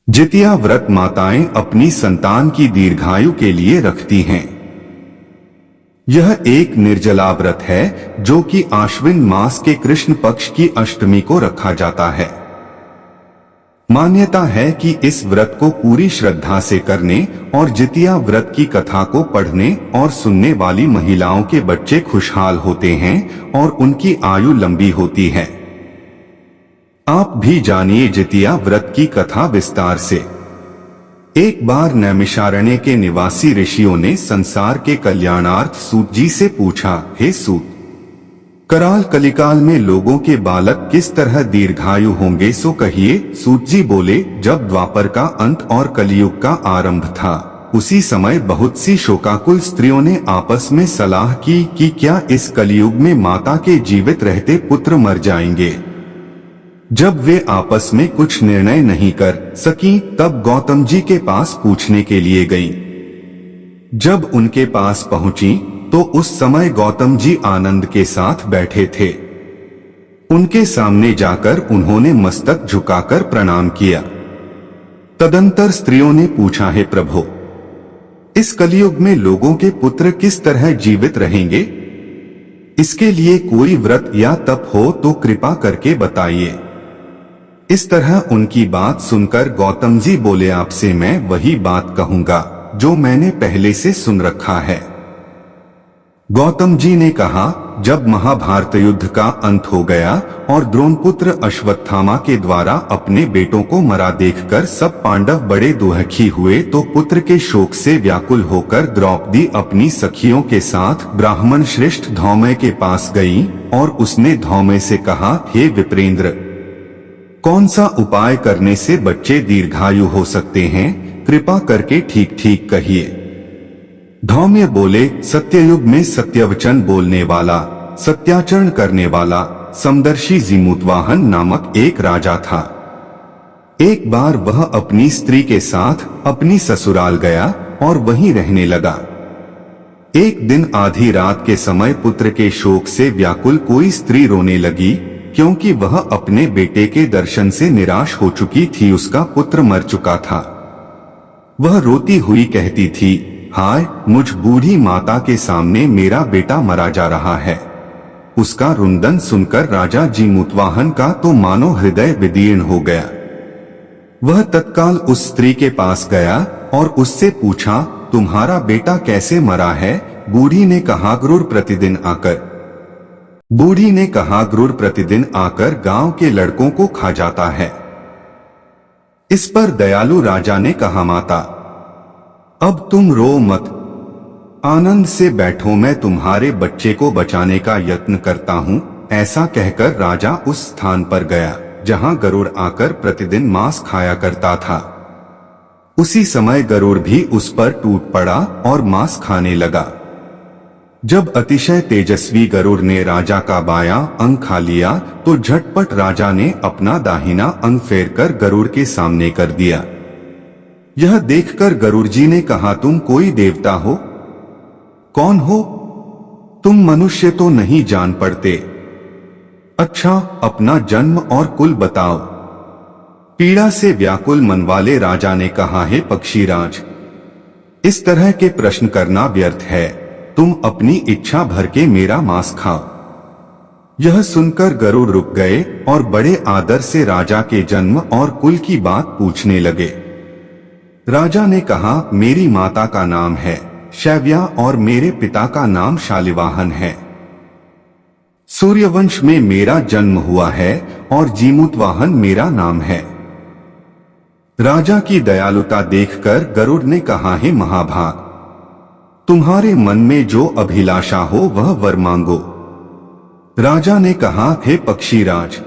जितिया व्रत माताएं अपनी संतान की दीर्घायु के लिए रखती हैं। यह एक निर्जला व्रत है जो कि आश्विन मास के कृष्ण पक्ष की अष्टमी को रखा जाता है। मान्यता है कि इस व्रत को पूरी श्रद्धा से करने और जितिया व्रत की कथा को पढ़ने और सुनने वाली महिलाओं के बच्चे खुशहाल होते हैं और उनकी आयु लंबी होती है। आप भी जानिए जितिया व्रत की कथा विस्तार से। एक बार नैमिषारण्य के निवासी ऋषियों ने संसार के कल्याणार्थ सूत जी से पूछा, हे सूत, कराल कलिकाल में लोगों के बालक किस तरह दीर्घायु होंगे सो कहिए। सूत जी बोले, जब द्वापर का अंत और कलियुग का आरंभ था, उसी समय बहुत सी शोकाकुल स्त्रियों ने आपस में सलाह की कि क्या इस कलियुग में माता के जीवित रहते पुत्र मर जाएंगे। जब वे आपस में कुछ निर्णय नहीं कर सकी, तब गौतम जी के पास पूछने के लिए गईं। जब उनके पास पहुंची तो उस समय गौतम जी आनंद के साथ बैठे थे। उनके सामने जाकर उन्होंने मस्तक झुकाकर प्रणाम किया। तदंतर स्त्रियों ने पूछा, हे प्रभु, इस कलियुग में लोगों के पुत्र किस तरह जीवित रहेंगे? इसके लिए कोई व्रत या तप हो तो कृपा करके बताइए। इस तरह उनकी बात सुनकर गौतम जी बोले, आपसे मैं वही बात कहूंगा जो मैंने पहले से सुन रखा है। गौतम जी ने कहा, जब महाभारत युद्ध का अंत हो गया और द्रोणपुत्र अश्वत्थामा के द्वारा अपने बेटों को मरा देखकर सब पांडव बड़े दुखी हुए तो पुत्र के शोक से व्याकुल होकर द्रौपदी अपनी सखियों के साथ ब्राह्मण श्रेष्ठ धौम्य के पास गई और उसने धौम्य से कहा, हे विप्रेंद्र, कौन सा उपाय करने से बच्चे दीर्घायु हो सकते हैं? कृपा करके ठीक ठीक कहिए। धौम्य बोले, सत्ययुग में सत्यवचन बोलने वाला, सत्याचरण करने वाला समदर्शी जीमूतवाहन नामक एक राजा था। एक बार वह अपनी स्त्री के साथ अपनी ससुराल गया और वहीं रहने लगा। एक दिन आधी रात के समय पुत्र के शोक से व्याकुल कोई स्त्री रोने लगी, क्योंकि वह अपने बेटे के दर्शन से निराश हो चुकी थी। उसका पुत्र मर चुका था। वह रोती हुई कहती थी, हाय, मुझ बूढ़ी माता के सामने मेरा बेटा मरा जा रहा है। उसका रुंदन सुनकर राजा जीमूतवाहन का तो मानो हृदय विदीर्ण हो गया। वह तत्काल उस स्त्री के पास गया और उससे पूछा, तुम्हारा बेटा कैसे मरा है? बूढ़ी ने कहा, गुरुर प्रतिदिन आकर गांव के लड़कों को खा जाता है। इस पर दयालु राजा ने कहा, माता, अब तुम रो मत, आनंद से बैठो, मैं तुम्हारे बच्चे को बचाने का यत्न करता हूँ। ऐसा कहकर राजा उस स्थान पर गया जहाँ गरुड़ आकर प्रतिदिन मांस खाया करता था। उसी समय गरुड़ भी उस पर टूट पड़ा और मांस खाने लगा। जब अतिशय तेजस्वी गरुड़ ने राजा का बायां अंग खा लिया तो झटपट राजा ने अपना दाहिना अंग फेरकर गरुड़ के सामने कर दिया। यह देखकर गरुड़ जी ने कहा, तुम कोई देवता हो? कौन हो तुम? मनुष्य तो नहीं जान पड़ते। अच्छा, अपना जन्म और कुल बताओ। पीड़ा से व्याकुल मन वाले राजा ने कहा, हे पक्षीराज, इस तरह के प्रश्न करना व्यर्थ है। तुम अपनी इच्छा भर के मेरा मांस खाओ। यह सुनकर गरुड़ रुक गए और बड़े आदर से राजा के जन्म और कुल की बात पूछने लगे। राजा ने कहा, मेरी माता का नाम है शैव्या और मेरे पिता का नाम शालिवाहन है। सूर्यवंश में मेरा जन्म हुआ है और जीमूतवाहन मेरा नाम है। राजा की दयालुता देखकर गरुड़ ने कहा, हे महाभाग, तुम्हारे मन में जो अभिलाषा हो वह वर मांगो। राजा ने कहा, हे पक्षीराज,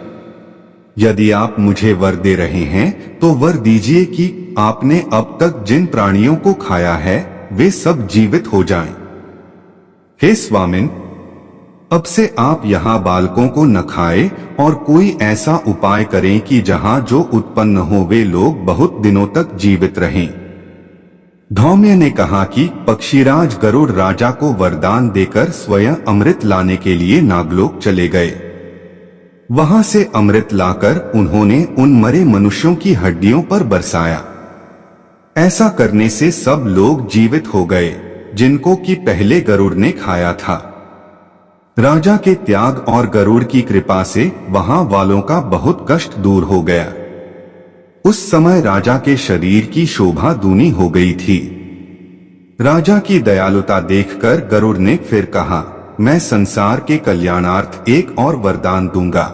यदि आप मुझे वर दे रहे हैं तो वर दीजिए कि आपने अब तक जिन प्राणियों को खाया है वे सब जीवित हो जाएं। हे स्वामिन, अब से आप यहाँ बालकों को न खाएं और कोई ऐसा उपाय करें कि जहाँ जो उत्पन्न हो वे लोग बहुत दिनों तक जीवित रहें। धौम्य ने कहा कि पक्षीराज गरुड़ राजा को वरदान देकर स्वयं अमृत लाने के लिए नागलोक चले गए। वहां से अमृत लाकर उन्होंने उन मरे मनुष्यों की हड्डियों पर बरसाया। ऐसा करने से सब लोग जीवित हो गए जिनको कि पहले गरुड़ ने खाया था। राजा के त्याग और गरुड़ की कृपा से वहां वालों का बहुत कष्ट दूर हो गया। उस समय राजा के शरीर की शोभा दूनी हो गई थी। राजा की दयालुता देखकर गरुड़ ने फिर कहा, मैं संसार के कल्याणार्थ एक और वरदान दूंगा।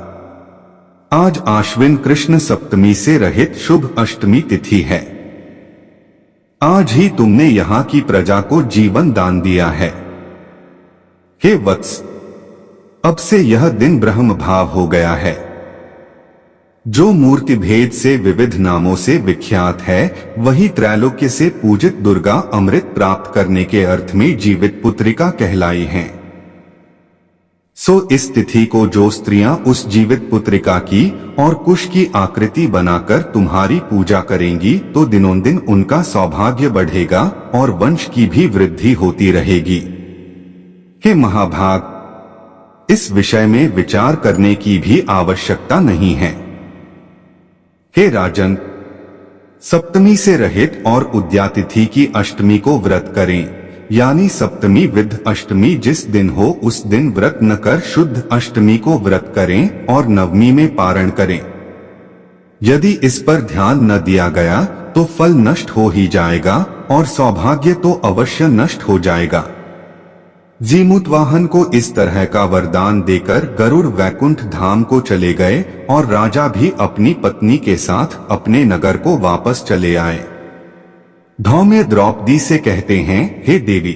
आज आश्विन कृष्ण सप्तमी से रहित शुभ अष्टमी तिथि है। आज ही तुमने यहाँ की प्रजा को जीवन दान दिया है। हे वत्स, अब से यह दिन ब्रह्म भाव हो गया है। जो मूर्ति भेद से विविध नामों से विख्यात है, वही त्रैलोक्य से पूजित दुर्गा अमृत प्राप्त करने के अर्थ में जीवित पुत्रिका कहलाई हैं। सो इस तिथि को जो स्त्रियां उस जीवित पुत्रिका की और कुश की आकृति बनाकर तुम्हारी पूजा करेंगी, तो दिनों दिन उनका सौभाग्य बढ़ेगा और वंश की भी वृद्धि होती रहेगी। हे महाभाग, इस विषय में विचार करने की भी आवश्यकता नहीं है। हे राजन, सप्तमी से रहित और उद्यातिथि की अष्टमी को व्रत करें, यानी सप्तमी विद्ध अष्टमी जिस दिन हो उस दिन व्रत न कर शुद्ध अष्टमी को व्रत करें और नवमी में पारण करें। यदि इस पर ध्यान न दिया गया तो फल नष्ट हो ही जाएगा और सौभाग्य तो अवश्य नष्ट हो जाएगा। जीमूतवाहन को इस तरह का वरदान देकर गरुड़ वैकुंठ धाम को चले गए और राजा भी अपनी पत्नी के साथ अपने नगर को वापस चले आए। धौम्य द्रौपदी से कहते हैं, हे देवी,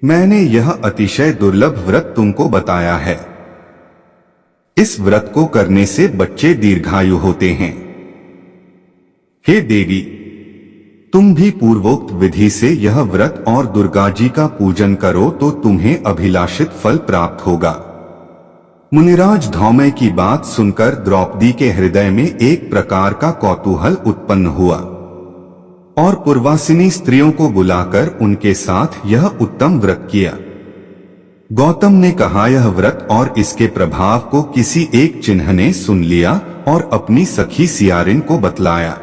मैंने यह अतिशय दुर्लभ व्रत तुमको बताया है। इस व्रत को करने से बच्चे दीर्घायु होते हैं। हे देवी, तुम भी पूर्वोक्त विधि से यह व्रत और दुर्गा जी का पूजन करो तो तुम्हें अभिलाषित फल प्राप्त होगा। मुनिराज धौम्य की बात सुनकर द्रौपदी के हृदय में एक प्रकार का कौतूहल उत्पन्न हुआ और पूर्वासिनी स्त्रियों को बुलाकर उनके साथ यह उत्तम व्रत किया। गौतम ने कहा, यह व्रत और इसके प्रभाव को किसी एक चिन्ह ने सुन लिया और अपनी सखी सियारिन को बतलाया।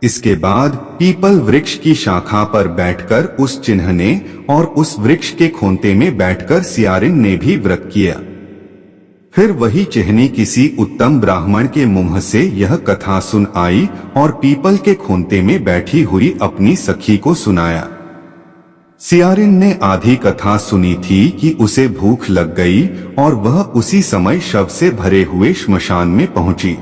इसके बाद पीपल वृक्ष की शाखा पर बैठकर उस चिन्ह ने और उस वृक्ष के खोंते में बैठकर सियारिन ने भी व्रत किया। फिर वही चिन्हनी किसी उत्तम ब्राह्मण के मुंह से यह कथा सुन आई और पीपल के खोंते में बैठी हुई अपनी सखी को सुनाया। सियारिन ने आधी कथा सुनी थी कि उसे भूख लग गई और वह उसी समय शव से भरे हुए श्मशान में पहुंची।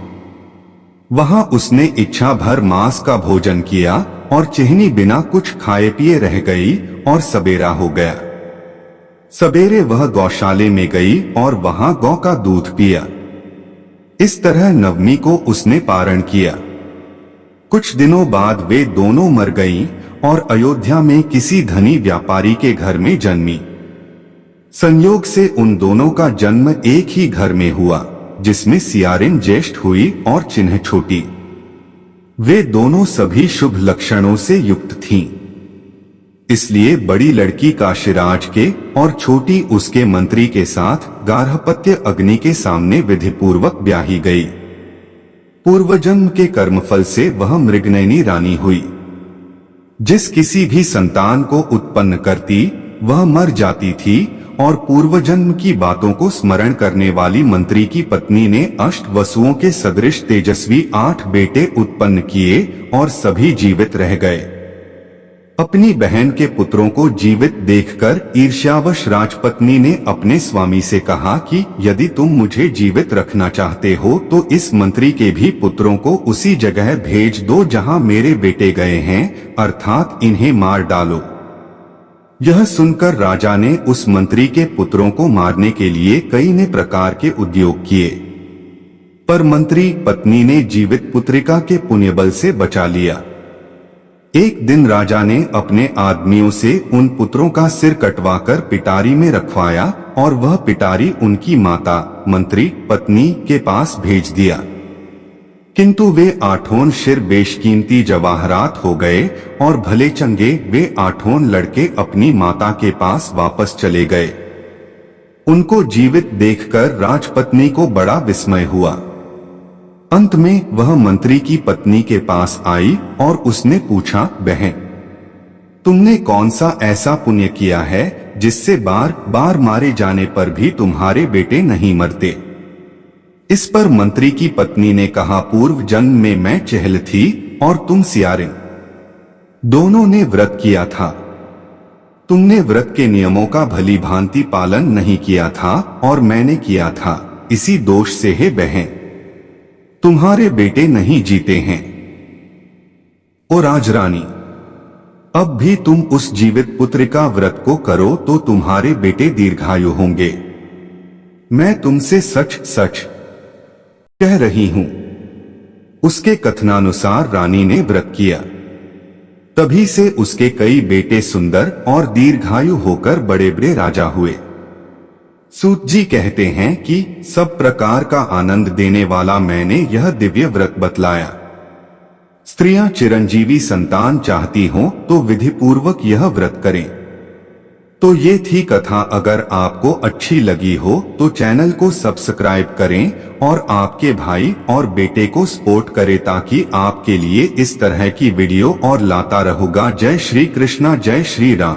वहां उसने इच्छा भर मांस का भोजन किया और चिन्हनी बिना कुछ खाए पिए रह गई और सबेरा हो गया। सबेरे वह गौशाले में गई और वहां गौ का दूध पिया। इस तरह नवमी को उसने पारण किया। कुछ दिनों बाद वे दोनों मर गईं और अयोध्या में किसी धनी व्यापारी के घर में जन्मी। संयोग से उन दोनों का जन्म एक ही घर में हुआ, जिसमें सियारिन ज्येष्ठ हुई और चिन्ह छोटी। वे दोनों सभी शुभ लक्षणों से युक्त थीं। इसलिए बड़ी लड़की काशीराज के और छोटी उसके मंत्री के साथ गार्हपत्य अग्नि के सामने विधिपूर्वक ब्याही गई। पूर्वजन्म के कर्मफल से वह मृगनयनी रानी हुई। जिस किसी भी संतान को उत्पन्न करती वह मर जाती थी और पूर्वजन्म की बातों को स्मरण करने वाली मंत्री की पत्नी ने अष्ट वसुओं के सदृश तेजस्वी 8 बेटे उत्पन्न किए और सभी जीवित रह गए। अपनी बहन के पुत्रों को जीवित देखकर ईर्ष्यावश राजपत्नी ने अपने स्वामी से कहा कि यदि तुम मुझे जीवित रखना चाहते हो तो इस मंत्री के भी पुत्रों को उसी जगह भेज दो जहां मेरे बेटे गए हैं, अर्थात इन्हें मार डालो। यह सुनकर राजा ने उस मंत्री के पुत्रों को मारने के लिए कई ने प्रकार के उद्योग किए, पर मंत्री पत्नी ने जीवित पुत्रिका के पुण्यबल से बचा लिया। एक दिन राजा ने अपने आदमियों से उन पुत्रों का सिर कटवाकर पिटारी में रखवाया और वह पिटारी उनकी माता मंत्री पत्नी के पास भेज दिया। किंतु वे 8 सिर बेशकीमती जवाहरात हो गए और भले चंगे वे 8 लड़के अपनी माता के पास वापस चले गए। उनको जीवित देखकर राजपत्नी को बड़ा विस्मय हुआ। अंत में वह मंत्री की पत्नी के पास आई और उसने पूछा, बहन, तुमने कौन सा ऐसा पुण्य किया है जिससे बार बार मारे जाने पर भी तुम्हारे बेटे नहीं मरते? इस पर मंत्री की पत्नी ने कहा, पूर्व जन्म में मैं चहल थी और तुम सियारिन। दोनों ने व्रत किया था। तुमने व्रत के नियमों का भली भांति पालन नहीं किया था और मैंने किया था। इसी दोष से है बहन, तुम्हारे बेटे नहीं जीते हैं। ओ राजरानी, अब भी तुम उस जीवित पुत्र का व्रत को करो तो तुम्हारे बेटे दीर्घायु होंगे। मैं तुमसे सच सच कह रही हूं। उसके कथनानुसार रानी ने व्रत किया। तभी से उसके कई बेटे सुंदर और दीर्घायु होकर बड़े बड़े राजा हुए। सूत जी कहते हैं कि सब प्रकार का आनंद देने वाला मैंने यह दिव्य व्रत बतलाया। स्त्रियां चिरंजीवी संतान चाहती हों तो विधि पूर्वक यह व्रत करें। तो ये थी कथा। अगर आपको अच्छी लगी हो तो चैनल को सब्सक्राइब करें और आपके भाई और बेटे को सपोर्ट करें ताकि आपके लिए इस तरह की वीडियो और लाता रहूंगा। जय श्री कृष्णा, जय श्री राम।